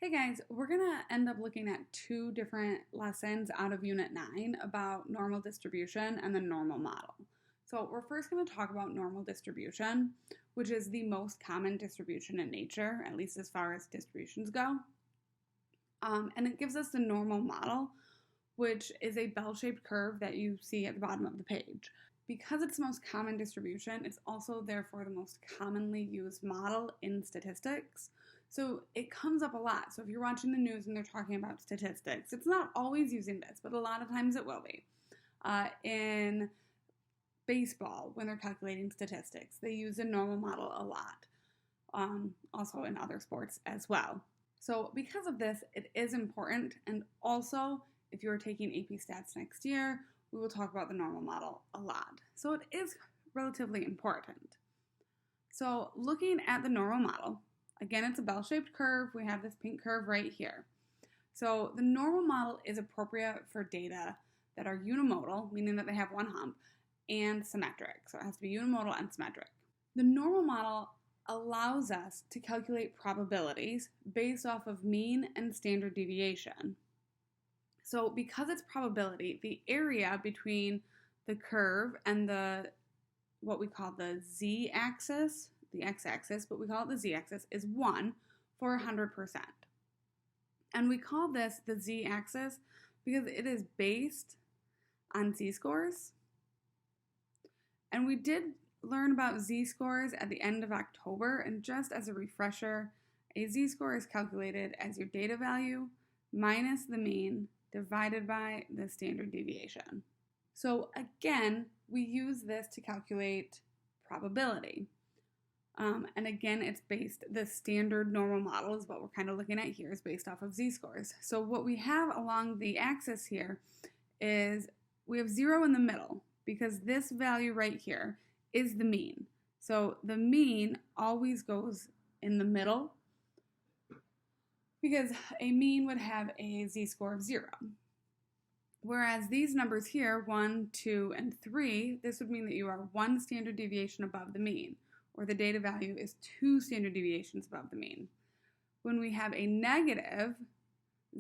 Hey guys, we're going to end up looking at two different lessons out of Unit 9 about normal distribution and the normal model. So we're first going to talk about normal distribution, which is the most common distribution in nature, at least as far as distributions go. And it gives us the normal model, which is a bell-shaped curve that you see at the bottom of the page. Because it's the most common distribution, it's also therefore the most commonly used model in statistics. So it comes up a lot. So if you're watching the news and they're talking about statistics, it's not always using this, but a lot of times it will be. In baseball, when they're calculating statistics, they use a normal model a lot. Also in other sports as well. So because of this, it is important. And also, if you're taking AP Stats next year, we will talk about the normal model a lot. So it is relatively important. So looking at the normal model, again, it's a bell-shaped curve. We have this pink curve right here. So the normal model is appropriate for data that are unimodal, meaning that they have one hump, and symmetric. So it has to be unimodal and symmetric. The normal model allows us to calculate probabilities based off of mean and standard deviation. So because it's probability, the area between the curve and what we call the z-axis, the x-axis, but we call it the z-axis, is 1 for 100%. And we call this the z-axis because it is based on z-scores. And we did learn about z-scores at the end of October, and just as a refresher, a z-score is calculated as your data value minus the mean divided by the standard deviation. So again, we use this to calculate probability. And again, it's based, the standard normal model is what we're kind of looking at here, is based off of z-scores. So what we have along the axis here is we have 0 in the middle because this value right here is the mean. So the mean always goes in the middle because a mean would have a z-score of 0. Whereas these numbers here, 1, 2, and 3, this would mean that you are 1 standard deviation above the mean, or the data value is 2 standard deviations above the mean. When we have a negative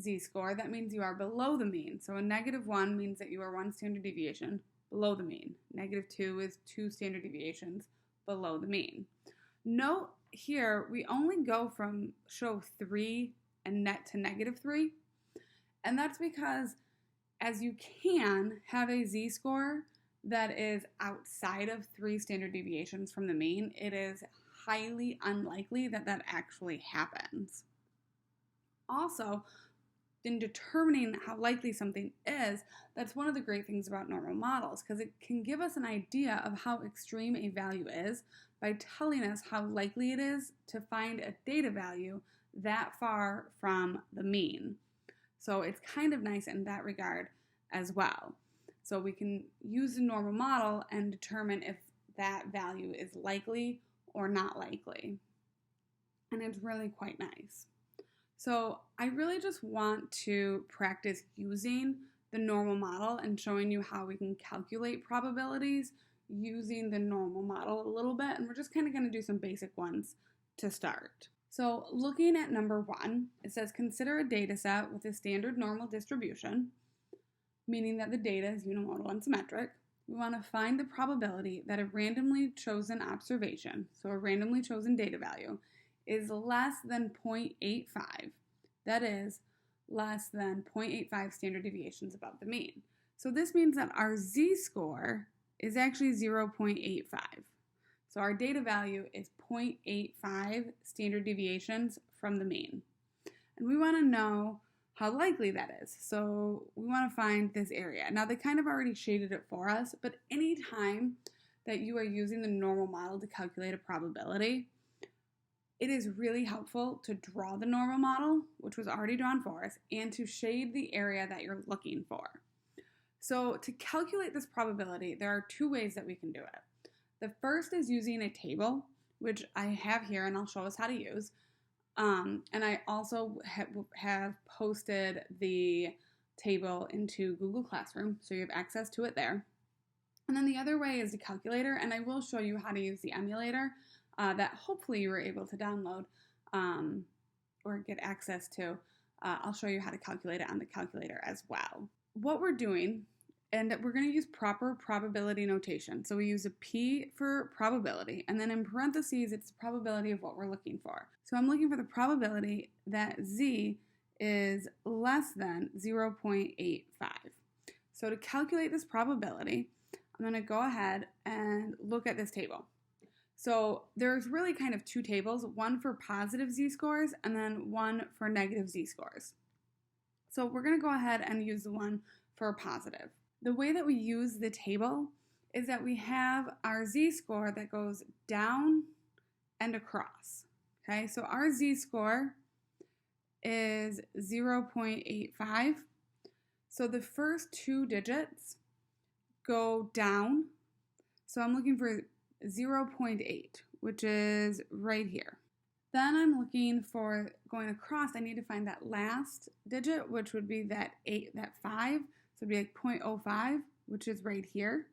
z-score, that means you are below the mean. So a negative 1 means that you are 1 standard deviation below the mean. Negative 2 is 2 standard deviations below the mean. Note here, we only go from show 3 and net to negative 3. And that's because as you can have a z-score that is outside of 3 standard deviations from the mean, it is highly unlikely that that actually happens. Also, in determining how likely something is, that's one of the great things about normal models, because it can give us an idea of how extreme a value is by telling us how likely it is to find a data value that far from the mean. So it's kind of nice in that regard as well. So we can use the normal model and determine if that value is likely or not likely. And it's really quite nice. So I really just want to practice using the normal model and showing you how we can calculate probabilities using the normal model a little bit. And we're just kind of going to do some basic ones to start. So looking at number 1, it says consider a data set with a standard normal distribution, meaning that the data is unimodal and symmetric. We want to find the probability that a randomly chosen observation, so a randomly chosen data value, is less than 0.85. That is, less than 0.85 standard deviations above the mean. So this means that our z-score is actually 0.85. So our data value is 0.85 standard deviations from the mean. And we want to know how likely that is. So we want to find this area. Now they kind of already shaded it for us, but anytime that you are using the normal model to calculate a probability, it is really helpful to draw the normal model, which was already drawn for us, and to shade the area that you're looking for. So to calculate this probability, there are 2 ways that we can do it. The first is using a table, which I have here and I'll show us how to use. And I also have posted the table into Google Classroom, so you have access to it there. And then the other way is the calculator, and I will show you how to use the emulator that hopefully you were able to download or get access to, I'll show you how to calculate it on the calculator as well. What we're doing, and we're going to use proper probability notation. So we use a P for probability, and then in parentheses, it's the probability of what we're looking for. So I'm looking for the probability that Z is less than 0.85. So to calculate this probability, I'm going to go ahead and look at this table. So there's really kind of two tables, one for positive z-scores and then one for negative z-scores. So we're going to go ahead and use the one for positive. The way that we use the table is that we have our z-score that goes down and across. Okay, so our z-score is 0.85. So the first two digits go down. So I'm looking for 0.8, which is right here. Then I'm looking for going across. I need to find that last digit, which would be that 5. So it'd be like 0.05, which is right here.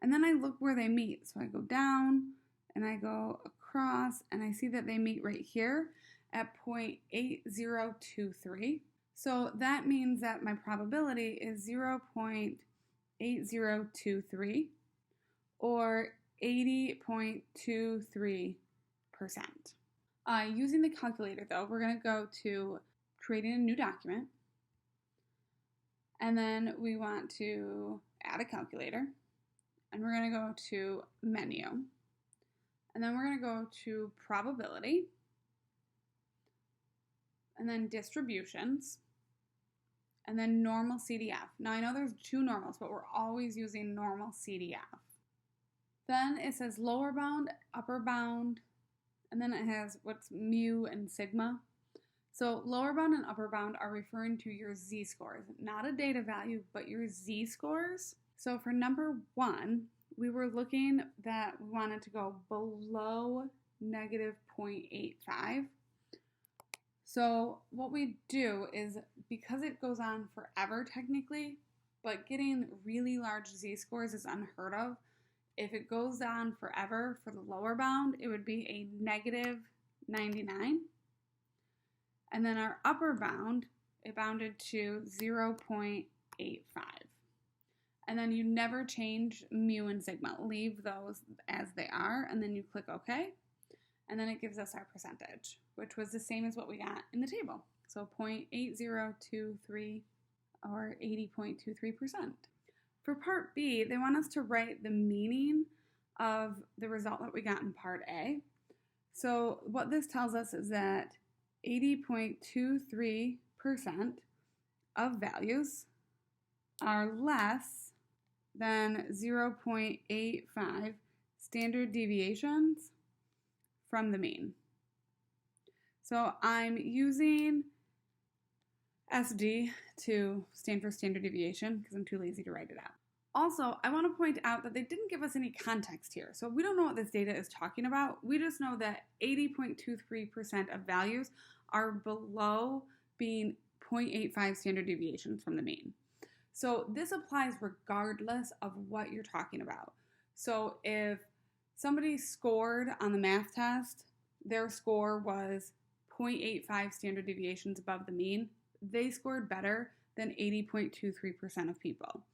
And then I look where they meet. So I go down and I go across and I see that they meet right here at 0.8023. So that means that my probability is 0.8023 or 80.23%. Using the calculator though, we're going to go to creating a new document. And then we want to add a calculator. And we're going to go to menu. And then we're going to go to probability. And then distributions. And then normal CDF. Now I know there's two normals, but we're always using normal CDF. Then it says lower bound, upper bound, and then it has what's mu and sigma. So lower bound and upper bound are referring to your z-scores, not a data value, but your z-scores. So for number 1, we were looking that we wanted to go below negative 0.85. So what we do is, because it goes on forever technically, but getting really large z-scores is unheard of, if it goes on forever for the lower bound, it would be a negative 99. And then our upper bound, it bounded to 0.85. And then you never change mu and sigma. Leave those as they are, and then you click OK. And then it gives us our percentage, which was the same as what we got in the table. So 0.8023 or 80.23%. For part B, they want us to write the meaning of the result that we got in part A. So what this tells us is that 80.23% of values are less than 0.85 standard deviations from the mean. So I'm using SD to stand for standard deviation because I'm too lazy to write it out. Also, I want to point out that they didn't give us any context here. So we don't know what this data is talking about. We just know that 80.23% of values are below being 0.85 standard deviations from the mean. So this applies regardless of what you're talking about. So if somebody scored on the math test, their score was 0.85 standard deviations above the mean, they scored better than 80.23% of people.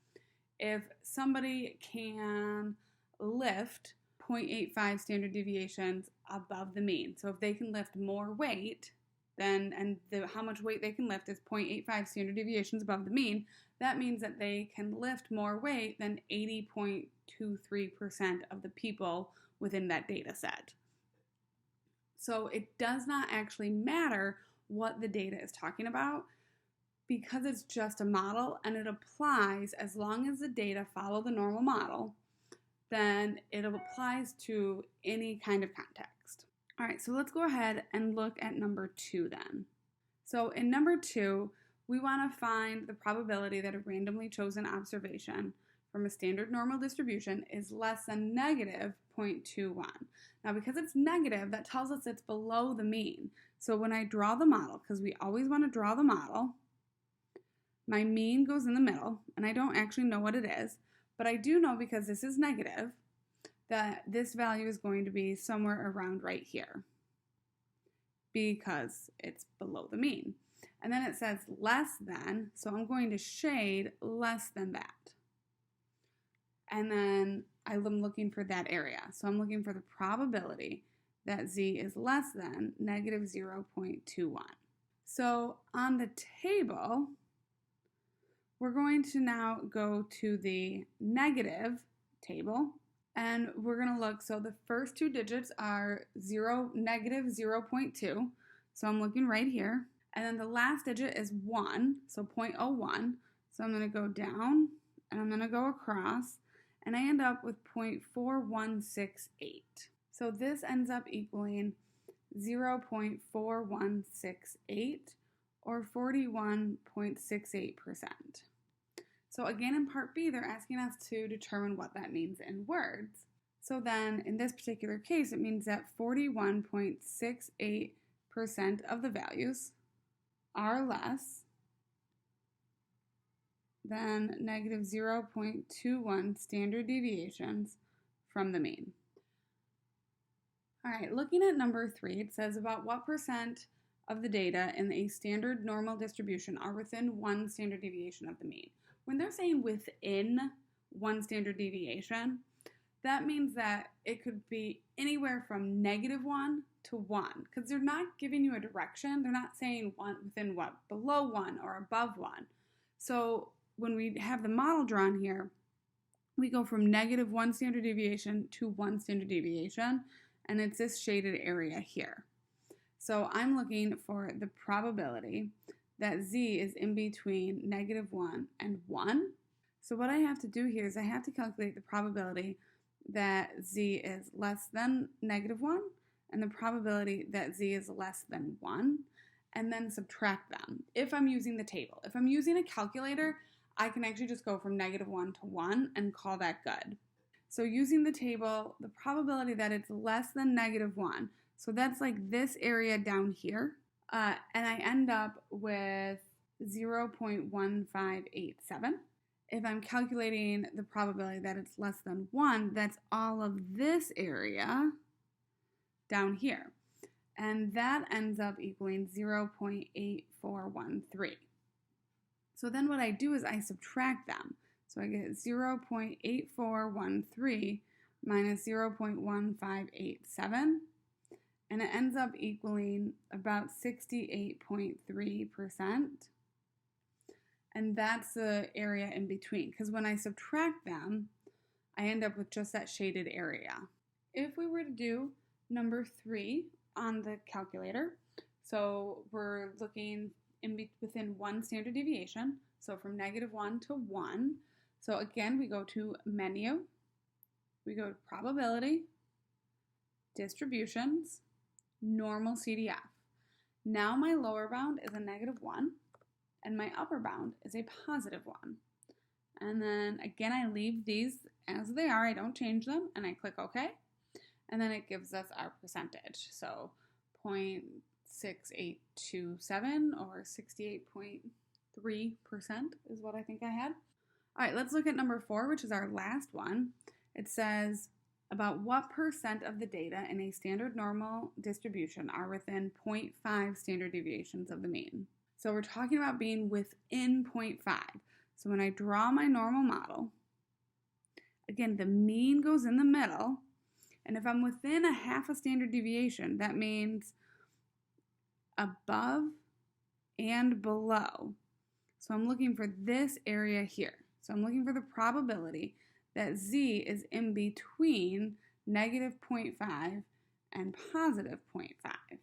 If somebody can lift 0.85 standard deviations above the mean, so if they can lift more weight how much weight they can lift is 0.85 standard deviations above the mean, that means that they can lift more weight than 80.23% of the people within that data set. So it does not actually matter what the data is talking about, because it's just a model and it applies as long as the data follow the normal model, then it applies to any kind of context. All right, so let's go ahead and look at number 2 then. So in number 2, we want to find the probability that a randomly chosen observation from a standard normal distribution is less than negative 0.21. Now, because it's negative, that tells us it's below the mean. So when I draw the model, because we always want to draw the model, my mean goes in the middle, and I don't actually know what it is, but I do know, because this is negative, that this value is going to be somewhere around right here. because it's below the mean. And then it says less than, so I'm going to shade less than that. And then I'm looking for that area. So I'm looking for the probability that z is less than negative 0.21. So on the table, we're going to now go to the negative table, and we're going to look. So the first two digits are negative 0.2. So I'm looking right here. And then the last digit is 1, so 0.01. So I'm going to go down, and I'm going to go across, and I end up with 0.4168. So this ends up equaling 0.4168, or 41.68%. So again, in part B, they're asking us to determine what that means in words. So then, in this particular case, it means that 41.68% of the values are less than negative 0.21 standard deviations from the mean. All right, looking at number 3, it says about what percent of the data in a standard normal distribution are within 1 standard deviation of the mean. When they're saying within 1 standard deviation, that means that it could be anywhere from -1 to 1, because they're not giving you a direction. They're not saying within what, below 1 or above 1. So when we have the model drawn here, we go from -1 standard deviation to 1 standard deviation, and it's this shaded area here. So I'm looking for the probability that z is in between -1 and 1. So what I have to do here is I have to calculate the probability that z is less than -1 and the probability that z is less than 1, and then subtract them if I'm using the table. If I'm using a calculator, I can actually just go from -1 to 1 and call that good. So using the table, the probability that it's less than -1, so that's like this area down here, and I end up with 0.1587. If I'm calculating the probability that it's less than 1, that's all of this area down here. And that ends up equaling 0.8413. So then what I do is I subtract them. So I get 0.8413 minus 0.1587. And it ends up equaling about 68.3%. And that's the area in between, because when I subtract them, I end up with just that shaded area. If we were to do number 3 on the calculator, so we're looking within 1 standard deviation, so from -1 to 1. So again, we go to menu, we go to probability, distributions, normal CDF. Now my lower bound is a -1. And my upper bound is a +1. And then again, I leave these as they are. I don't change them, and I click OK. And then it gives us our percentage. So 0.6827 or 68.3% is what I think I had. All right, let's look at number 4, which is our last one. It says about what percent of the data in a standard normal distribution are within 0.5 standard deviations of the mean. So we're talking about being within 0.5. So when I draw my normal model, again, the mean goes in the middle. And if I'm within a half a standard deviation, that means above and below. So I'm looking for this area here. So I'm looking for the probability that z is in between -0.5 and +0.5.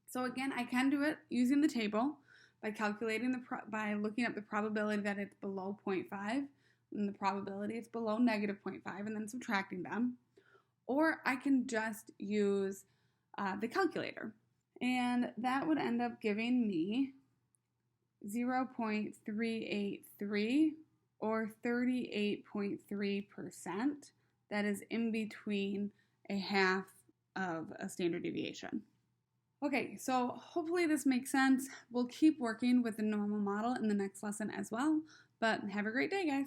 So again, I can do it using the table by calculating by looking up the probability that it's below 0.5 and the probability it's below -0.5 and then subtracting them. Or I can just use the calculator. And that would end up giving me 0.383 or 38.3% that is in between a half of a standard deviation. Okay, so hopefully this makes sense. We'll keep working with the normal model in the next lesson as well, but have a great day, guys.